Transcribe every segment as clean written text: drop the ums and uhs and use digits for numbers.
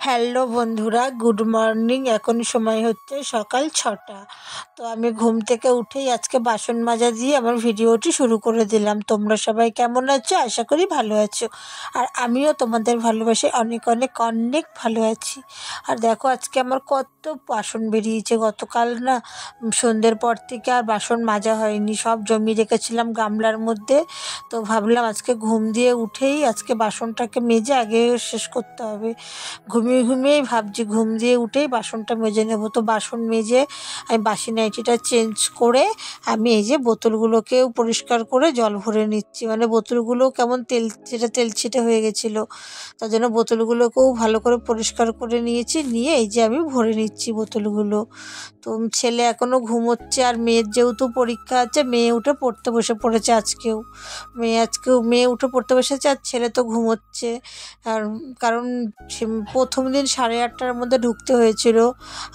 Hello বন্ধুরা, good morning. এখন সময় হচ্ছে সকাল 6টা। তো আমি ঘুম থেকে উঠেই আজকে বাসন মাজা দিয়ে আমার ভিডিওটি শুরু করে দিলাম। তোমরা সবাই কেমন আছো? আশা করি ভালো আছো। আর আমিও তোমাদের ভালোবাসে অনেক অনেক অনেক ভালো আছি। আর দেখো আজকে আমার কত বাসন বেরিয়েছে। গতকাল না সন্ধ্যের পর থেকে আর বাসন মাজা হয়নি, সব জমিয়ে রেখেছিলাম গামলার মধ্যে। তো ভাবলাম আজকে ঘুম দিয়ে উঠেই আজকে বাসনটাকে মেজে আগে শেষ করতে হবে। ঘুমিয়েই ভাবছি ঘুম দিয়ে উঠেই বাসনটা মেজে নেব। তো বাসন মেজে আমি বাসি নাইটিটা চেঞ্জ করে আমি এই যে বোতলগুলোকেও পরিষ্কার করে জল ভরে নিচ্ছি। মানে বোতলগুলো কেমন তেলছিটে হয়ে গেছিলো, তার জন্য বোতলগুলোকেও ভালো করে পরিষ্কার করে নিয়েছি। নিয়ে এই যে আমি ভরে নিচ্ছি বোতলগুলো। তো ছেলে এখনও ঘুমোচ্ছে, আর মেয়ের যেহেতু পরীক্ষা আছে, মেয়ে উঠে পড়তে বসে পড়েছে আজকেও। মেয়ে উঠে পড়তে বসেছে, আর ছেলে তো ঘুমোচ্ছে। আর কারণ প্রথম দিন 8:30টার মধ্যে ঢুকতে হয়েছিল।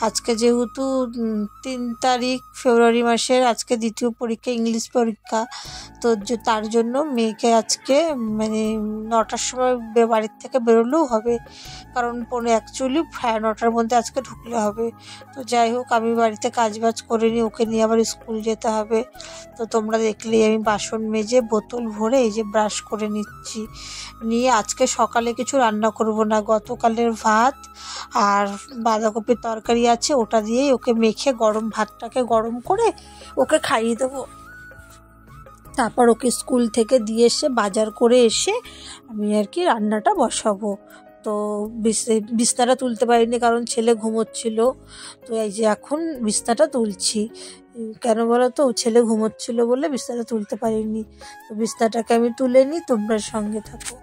আজকে যেহেতু 3 তারিখ ফেব্রুয়ারি মাসের, আজকে দ্বিতীয় পরীক্ষা, ইংলিশ পরীক্ষা। তো তার জন্য মেয়েকে আজকে মানে 9টার সময় বাড়ির থেকে বেরোলেও হবে, কারণ অ্যাকচুয়ালি 9:30টার মধ্যে আজকে ঢুকলে হবে। তো যাই হোক, আমি বাড়িতে কাজবাজ করে নিই, ওকে নিয়ে আবার স্কুল যেতে হবে। তো তোমরা দেখলেই আমি বাসন মেজে বোতল ভরে এই যে ব্রাশ করে নিচ্ছি। নিয়ে আজকে সকালে কিছু রান্না করব না, গতকালের ভাত আর বাঁধাকপির তরকারি আছে, ওটা দিয়েই ওকে মেখে ভাতটাকে গরম করে ওকে খাইয়ে দেবো। তারপর ওকে স্কুল থেকে দিয়ে এসে বাজার করে এসে আমি আর কি রান্নাটা বসাবো। তো বিছনাটা তুলতে পারিনি কারণ ছেলে ঘুমোচ্ছিল। তো এই যে এখন বিছনাটা তুলছি। কেন বলো তো, ছেলে ঘুমোচ্ছিল বলে বিছনাটা তুলতে পারিনি। তো বিছনাটাকে আমি তুলে নিই, তোমরা সঙ্গে থাকো।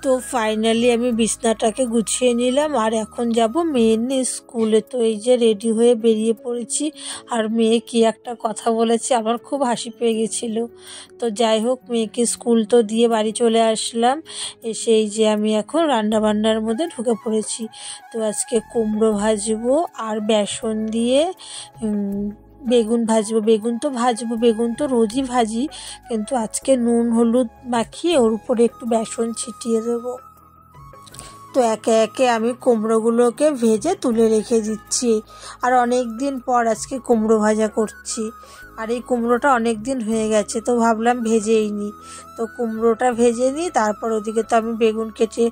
তো ফাইনালি আমি বিছনাটাকে গুছিয়ে নিলাম, আর এখন যাব মেয়ের নিয়ে স্কুলে। তো এই যে রেডি হয়ে বেরিয়ে পড়েছি। আর মেয়ে কি একটা কথা বলেছে, আমার খুব হাসি পেয়ে গেছিলো। তো যাই হোক, মেয়েকে স্কুল তো দিয়ে বাড়ি চলে আসলাম। এসে এই যে আমি এখন রান্নাবান্নার মধ্যে ঢুকে পড়েছি। তো আজকে কুমড়ো ভাজবো আর বেসন দিয়ে বেগুন ভাজবো। বেগুন তো রোজই ভাজি, কিন্তু আজকে নুন হলুদ মাখিয়ে ওর উপরে একটু বেসন ছিটিয়ে দেবো। তো একে একে আমি কুমড়োগুলোকে ভেজে তুলে রেখে দিচ্ছি। আর অনেক দিন পর আজকে কুমড়ো ভাজা করছি, আর এই কুমড়োটা অনেক দিন হয়ে গেছে, তো ভাবলাম ভেজেই নিই। তো কুমড়োটা ভেজে নিই, তারপর ওদিকে তো আমি বেগুন কেটে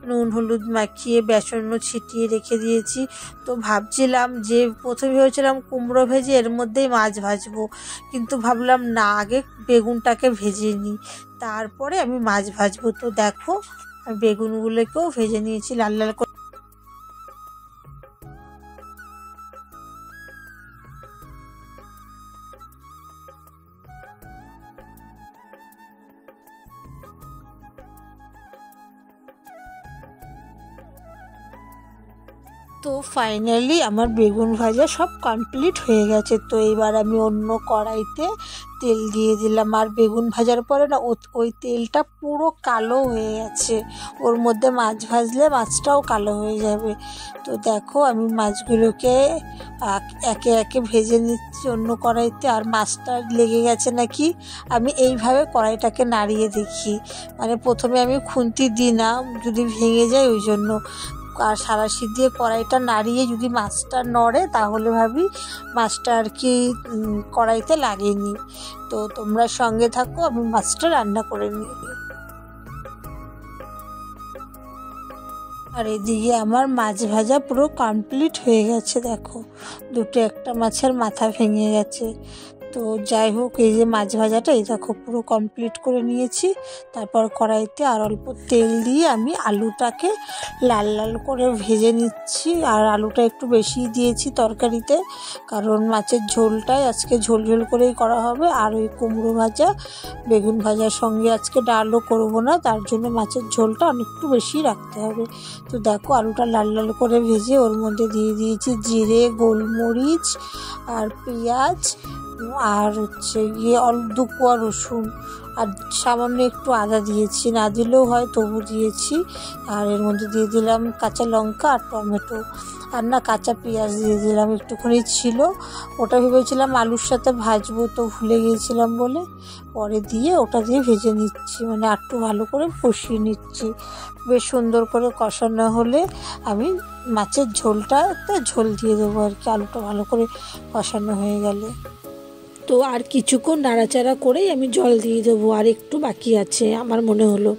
নুন হলুদ মাখিয়ে বেসনও ছিটিয়ে রেখে দিয়েছি। তো ভাবছিলাম যে প্রথমে ভেবেছিলাম কুমড়ো ভেজে এর মধ্যেই মাছ ভাজবো, কিন্তু ভাবলাম না, আগে বেগুনটাকে ভেজে নিই, তারপরে আমি মাছ ভাজবো। তো দেখো বেগুনগুলোকেও ভেজে নিয়েছি লাল লাল করে। তো ফাইনালি আমার বেগুন ভাজা সব কমপ্লিট হয়ে গেছে। তো এবার আমি অন্য কড়াইতে তেল দিয়ে দিলাম, আর বেগুন ভাজার পরে না ওই তেলটা পুরো কালো হয়ে গেছে। ওর মধ্যে মাছ ভাজলে মাছটাও কালো হয়ে যাবে। তো দেখো আমি মাছগুলোকে একে একে ভেজে নিচ্ছি অন্য কড়াইতে। আর মাছটা লেগে গেছে নাকি আমি এইভাবে কড়াইটাকে নাড়িয়ে দেখি, মানে প্রথমে আমি খুন্তি দিই না, যদি ভেঙে যায় ওই জন্য। আর সাঁড়াশি দিয়ে কড়াইটা নাড়িয়ে যদি মাছটা নড়ে তাহলে ভাবি মাছটা আর কি কড়াইতে লাগেনি। তো তোমরা সঙ্গে থাকো, আমি মাছটা রান্না করে নিই। আর এদিকে আমার মাছ ভাজা পুরো কমপ্লিট হয়ে গেছে। দেখো একটা মাছের মাথা ভেঙে গেছে। তো যাই হোক, এই যে মাছ ভাজাটা এই দেখো পুরো কমপ্লিট করে নিয়েছি। তারপর কড়াইতে আর অল্প তেল দিয়ে আমি আলুটাকে লাল লাল করে ভেজে নিচ্ছি। আর আলুটা একটু বেশি দিয়েছি তরকারিতে, কারণ মাছের ঝোলটাই আজকে ঝোল ঝোল করেই করা হবে। আর ওই কুমড়ো ভাজা বেগুন ভাজার সঙ্গে আজকে ডালও করব না, তার জন্য মাছের ঝোলটা অনেকটু বেশি রাখতে হবে। তো দেখো আলুটা লাল লাল করে ভেজে ওর মধ্যে দিয়ে দিয়েছি জিরে, গোলমরিচ আর পেঁয়াজ, আর হচ্ছে গিয়ে দু কোয়া রসুন, আর সামান্য একটু আদা দিয়েছি, না দিলেও হয় তবু দিয়েছি। আর এর মধ্যে দিয়ে দিলাম কাঁচা লঙ্কা আর টমেটো, আর না কাঁচা পেঁয়াজ দিয়ে দিলাম একটুখানি ছিল, ওটা ভেবেছিলাম আলুর সাথে ভাজবো, তো ভুলে গিয়েছিলাম বলে পরে দিয়ে ওটা দিয়ে ভেজে নিচ্ছি, মানে একটু ভালো করে কষিয়ে নিচ্ছি। বেশ সুন্দর করে কষানো হলে আমি মাছের ঝোলটাতে ঝোল দিয়ে দেবো আর কি, আলুটা ভালো করে কষানো হয়ে গেলে। তো আর কিছুক্ষণ নাড়াচাড়া করেই আমি জল দিয়ে দেবো, আর একটু বাকি আছে আমার মনে হলো।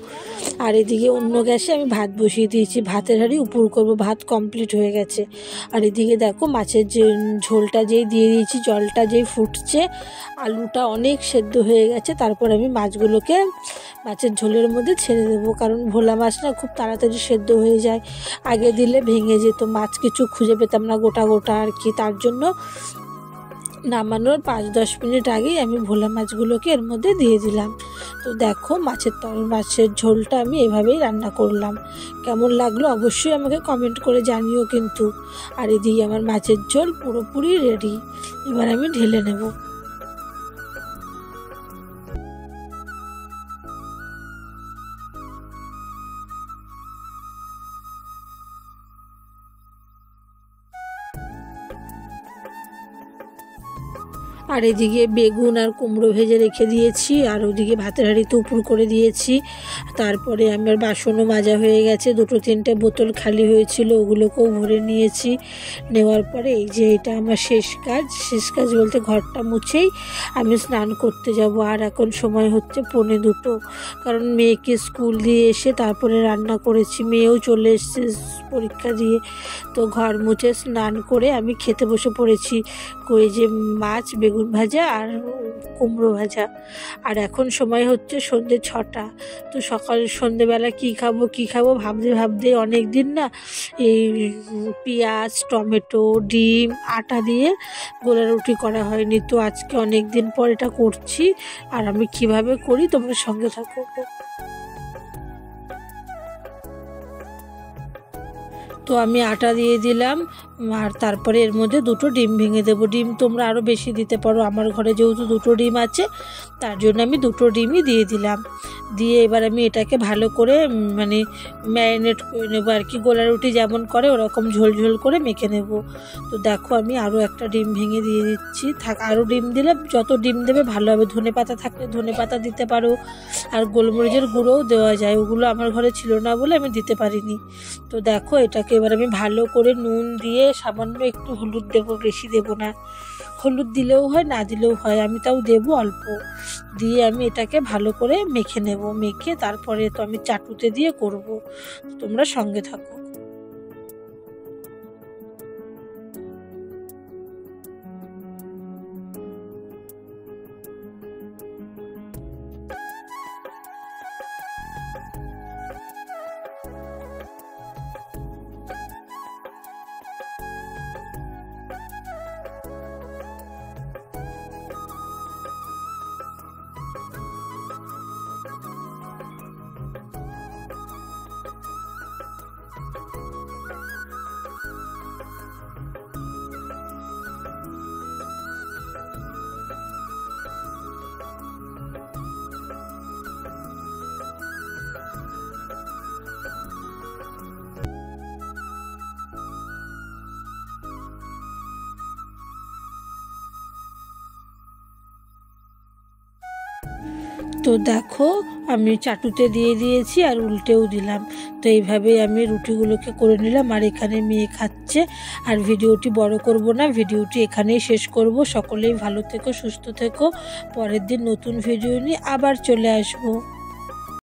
আর এদিকে অন্য গ্যাসে আমি ভাত বসিয়ে দিয়েছি, ভাতের হাঁড়ি উপর করবো, ভাত কমপ্লিট হয়ে গেছে। আর এদিকে দেখো মাছের যে ঝোলটা যেই দিয়ে দিয়েছি, জলটা যেই ফুটছে, আলুটা অনেক সেদ্ধ হয়ে গেছে। তারপর আমি মাছগুলোকে মাছের ঝোলের মধ্যে ছেড়ে দেবো, কারণ ভোলা মাছ না খুব তাড়াতাড়ি সেদ্ধ হয়ে যায়, আগে দিলে ভেঙে যেত, মাছ কিছু খুঁজে পেতাম না গোটা গোটা আর কি। তার জন্য নামানোর 5-10 মিনিট আগেই আমি ভোলা মাছগুলোকে এর মধ্যে দিয়ে দিলাম। তো দেখো মাছের ঝোলটা আমি এভাবেই রান্না করলাম। কেমন লাগলো অবশ্যই আমাকে কমেন্ট করে জানিও কিন্তু। আর এদিকে আমার মাছের ঝোল পুরোপুরি রেডি, এবার আমি ঢেলে নেব। আর এদিকে বেগুন আর কুমড়ো ভেজে রেখে দিয়েছি, আর ওদিকে ভাতের হাঁড়িতে উপর করে দিয়েছি। তারপরে আমার বাসনও মাজা হয়ে গেছে, 2-3টে বোতল খালি হয়েছিল, ওগুলোকেও ভরে নিয়েছি। নেওয়ার পরে এই যে এটা আমার শেষ কাজ বলতে ঘরটা মুছেই আমি স্নান করতে যাব। আর এখন সময় হচ্ছে 1:45, কারণ মেয়েকে স্কুল দিয়ে এসে তারপরে রান্না করেছি, মেয়েও চলে এসছে পরীক্ষা দিয়ে। তো ঘর মুছে স্নান করে আমি খেতে বসে পড়েছি, ওই যে মাছ, বেগুন ভাজা আর কুমড়ো ভাজা। আর এখন সময় হচ্ছে সন্ধ্যে 6টা। তো সন্ধ্যেবেলা কী খাবো ভাবতে অনেক দিন না এই পেঁয়াজ, টমেটো, ডিম, আটা দিয়ে গোলা রুটি করা হয়নি। তো আজকে অনেক দিন পর এটা করছি, আর আমি কিভাবে করি তোমরা সঙ্গে থাকো। তো আমি আটা দিয়ে দিলাম, আর তারপরে এর মধ্যে 2টো ডিম ভেঙে দেবো। ডিম তোমরা আরও বেশি দিতে পারো, আমার ঘরে যেহেতু 2টো ডিম আছে তার জন্য আমি 2টো ডিমই দিয়ে দিলাম। দিয়ে এবার আমি এটাকে ভালো করে মানে ম্যারিনেট করে নেবো আর কি, গোলা রুটি যেমন করে ওরকম ঝোল ঝোল করে মেখে নেব। তো দেখো আমি আরও একটা ডিম ভেঙে দিয়ে দিচ্ছি, আরও ডিম দিলে যত ডিম দেবে ভালো হবে। ধনেপাতা থাকলে ধনেপাতা দিতে পারো, আর গোলমরিচের গুঁড়োও দেওয়া যায়, ওগুলো আমার ঘরে ছিল না বলে আমি দিতে পারিনি। তো দেখো এটাকে এবার আমি ভালো করে নুন দিয়ে সামান্য একটু হলুদ দেবো, বেশি দেবো না, হলুদ দিলেও হয় না দিলেও হয়, আমি তাও দেবো অল্প। দিয়ে আমি এটাকে ভালো করে মেখে নেব, মেখে তারপরে তো আমি চাটুতে দিয়ে করব। তোমরা সঙ্গে থাকো। তো দেখো আমি চাটুতে দিয়ে দিয়েছি আর উল্টেও দিলাম। তো এইভাবেই আমি রুটিগুলোকে করে নিলাম, আর এখানে মেয়ে খাচ্ছে। আর ভিডিওটি বড় করব না, ভিডিওটি এখানেই শেষ করব। সকলেই ভালো থেকো, সুস্থ থেকো। পরের দিন নতুন ভিডিও নিয়ে আবার চলে আসবো।